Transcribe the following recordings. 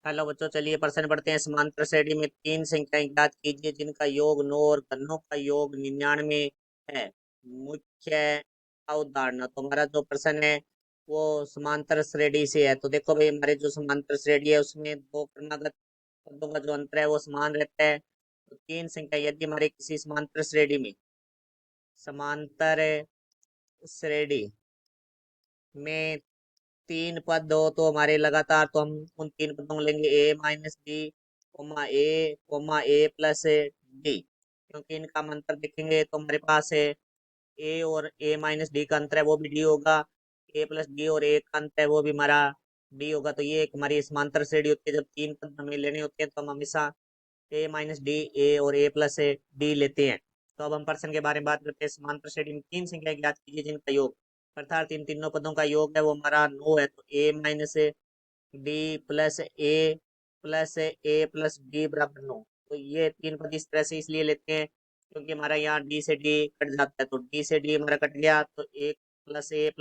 Hello बच्चों, चलिए प्रश्न पढ़ते हैं। समांतर श्रेणी में तीन संख्याएं ज्ञात कीजिए जिनका योग 9 और घनों का योग 99 है। मुख्य अवधारणा। तो हमारा जो प्रश्न है वो समांतर श्रेणी से है। तो देखो भाई, हमारे जो समांतर श्रेणी है उसमें दो क्रमागत पदों का जो अंतर है वो समान रहता है। तो तीन संख्या यदि हमारे किसी समांतर श्रेणी में तीन पद हो तो हमारे लगातार, तो हम उन तीन पदों को लेंगे ए माइनस डी कोमा ए प्लस डी। क्योंकि इनका हम अंतर देखेंगे तो हमारे पास है ए और ए माइनस डी का अंतर है वो भी डी होगा। ए प्लस डी और ए का अंतर है वो भी हमारा डी होगा। तो ये एक हमारी समांतर श्रेणी होती है। जब तीन पद हमें लेने होते हैं तो हम हमेशा ए माइनस डी ए और ए प्लस डी लेते हैं। तो अब हम प्रश्न के बारे में बात करते हैं। समांतर श्रेणी में तीन संख्या ज्ञात कीजिए जिनका योग, अर्थात इन तीनों पदों का योग है वो हमारा 9 है। तो ए माइनस डी प्लस डी बराबर 9। तो ये तीन पद इस तरह से इसलिए लेते हैं क्योंकि हमारा यहाँ डी से डी कट जाता है। तो डी से डी हमारा कट गया तो एक प्लस ए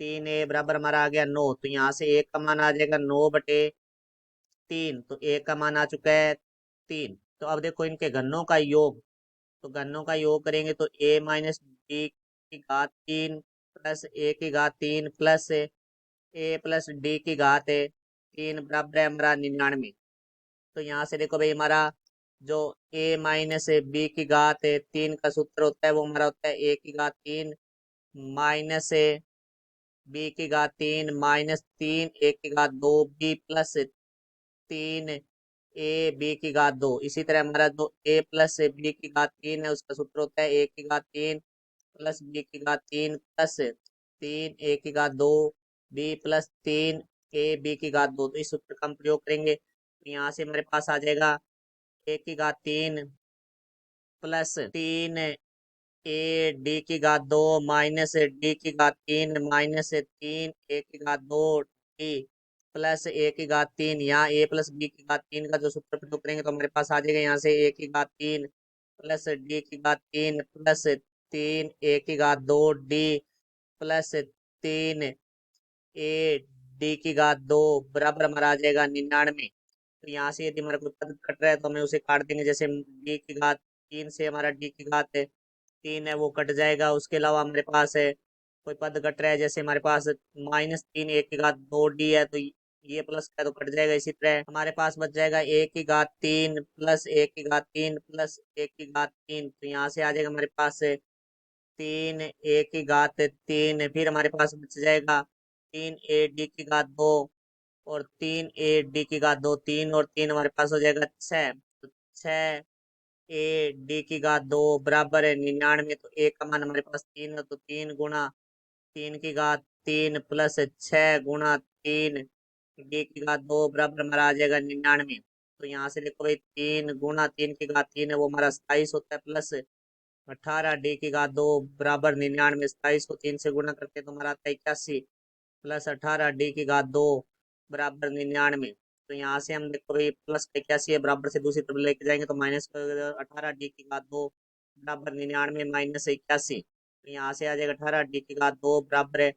3 ए बराबर हमारा आ गया 9। तो यहाँ से एक का मान आ जाएगा 9/3। तो एक का मान आ चुका है 3। तो अब देखो इनके घनों का योग। तो घनों का योग करेंगे तो ए माइनस डी की घात 3 प्लस ए की घात 3 प्लस ए प्लस डी की घात है 3 बराबर है हमारा 99। तो यहाँ से देखो भाई, हमारा जो ए माइनस बी की घात है 3 का सूत्र होता है वो हमारा होता है ए की घात 3 माइनस बी की घात 3 माइनस 3 ए की घात 2 बी प्लस 3 ए बी की घात 2। इसी तरह हमारा जो ए प्लस बी की घात 3 है उसका सूत्र होता है ए की घात 3 प्लस बी की घात 3 प्लस 3 ए की घात 2 बी प्लस 3 ए बी की घात 2। तो इस सूत्र का हम प्रयोग करेंगे तो यहाँ से हमारे पास आ जाएगा ए की घात 3 प्लस 3 ए डी की घात 2 माइनस डी की घात 3 माइनस 3 ए की घात 2 डी प्लस ए की घात 3। यहाँ ए प्लस बी की घात 3 का जो सूत्र प्रयोग करेंगे तो हमारे पास आ जाएगा यहाँ से ए की घात 3 प्लस डी की घात 3 प्लस 3 ए की घात 2 डी प्लस 3 ए डी की घात 2 बराबर हमारा आ जाएगा 99। तो यहाँ से यदि हमारा कोई पद कट रहा है तो हमें उसे काट देंगे। जैसे डी की घात 3 से हमारा डी की घात 3 है वो कट जाएगा। उसके अलावा हमारे पास है कोई पद कट रहा है, जैसे हमारे पास -3 ए की घात 2 डी है तो ये प्लस का तो कट जाएगा। इसी तरह हमारे पास बच जाएगा ए की घात 3 प्लस ए की घात 3 प्लस ए की घात 3। तो यहाँ से आ जाएगा हमारे पास 3 ए की घात 3। फिर हमारे पास बच जाएगा 3 ए डी की घात 2 और 3 ए डी की घात 2। 3 और 3 हमारे पास हो जाएगा 6। तो 6 ए डी की घात 2 बराबर है 99। तो ए का मान हमारे पास 3 है तो 3 गुणा 3 की घात 3 प्लस 6 गुणा 3 डी की घात 2 बराबर हमारा आ जाएगा 99। तो यहाँ से देखो भाई, 3 गुणा 3 की घात 3 है वो हमारा 27 होता है प्लस 18 डी की घात 2 बराबर 99। 27 को 3 से गुणा करते हैं तो हमारा आता है 81 प्लस 18 डी की घात 2 बराबर 99। तो यहाँ से हम देखो भाई, प्लस 81 है बराबर से दूसरी तरफ लेके जाएंगे तो माइनस 18 डी की घात 2 बराबर 99 माइनस 81। तो यहाँ से आ जाएगा 18 डी की घात 2 बराबर है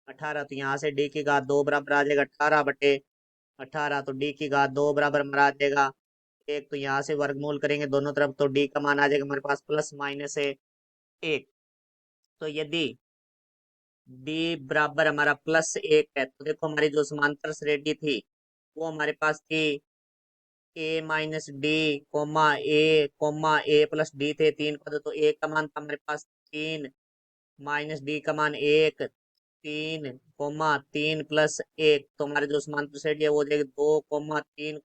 18। तो यहाँ से डी की घात 2 बराबर आ जाएगा 18/18। तो डी की घात 2 बराबर हमारा आ जाएगा 1। तो यहाँ से वर्गमूल करेंगे दोनों तरफ तो डी का मान आ जाएगा हमारे पास प्लस माइनस है 1। तो यदि डी बराबर हमारा +1 है तो देखो हमारी जो समांतर श्रेणी थी वो हमारे पास थी ए माइनस डी कोमा ए प्लस डी थे तीन पद। तो ए का मान था हमारे पास 3 माइनस डी का मान 1 3 प्लस 1। तो हमारे जो समांतर श्रेणी है वो हो जाएगी 2 3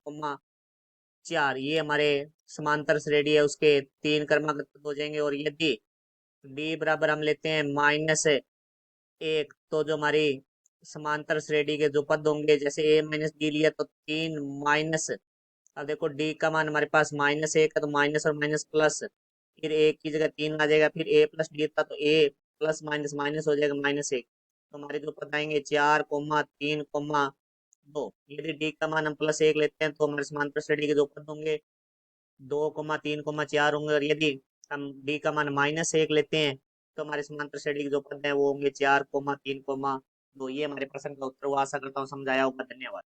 4। ये हमारे समांतर श्रेणी है उसके तीन क्रमागत पद हो जाएंगे। और यदि डी बराबर हम लेते हैं -1 तो जो हमारी समांतर श्रेणी के जो पद होंगे, जैसे ए माइनस डी लिया तो 3 माइनस, अब देखो डी का मान हमारे पास -1 है तो माइनस और माइनस प्लस, फिर एक की जगह 3 आ जाएगा। फिर ए प्लस डी था तो ए प्लस माइनस माइनस हो जाएगा -1। तो हमारे जो पद आएंगे 4 3 2। यदि डी का मान हम +1 लेते हैं तो हमारे समांतर श्रेणी के जो पद होंगे 2 3 4 होंगे। और यदि हम डी का मान -1 लेते हैं तो हमारे समांतर श्रेणी के जो पद हैं वो होंगे 4 3 2। ये हमारे प्रश्न का उत्तर हुआ। आशा करता हूँ समझ आया होगा। धन्यवाद।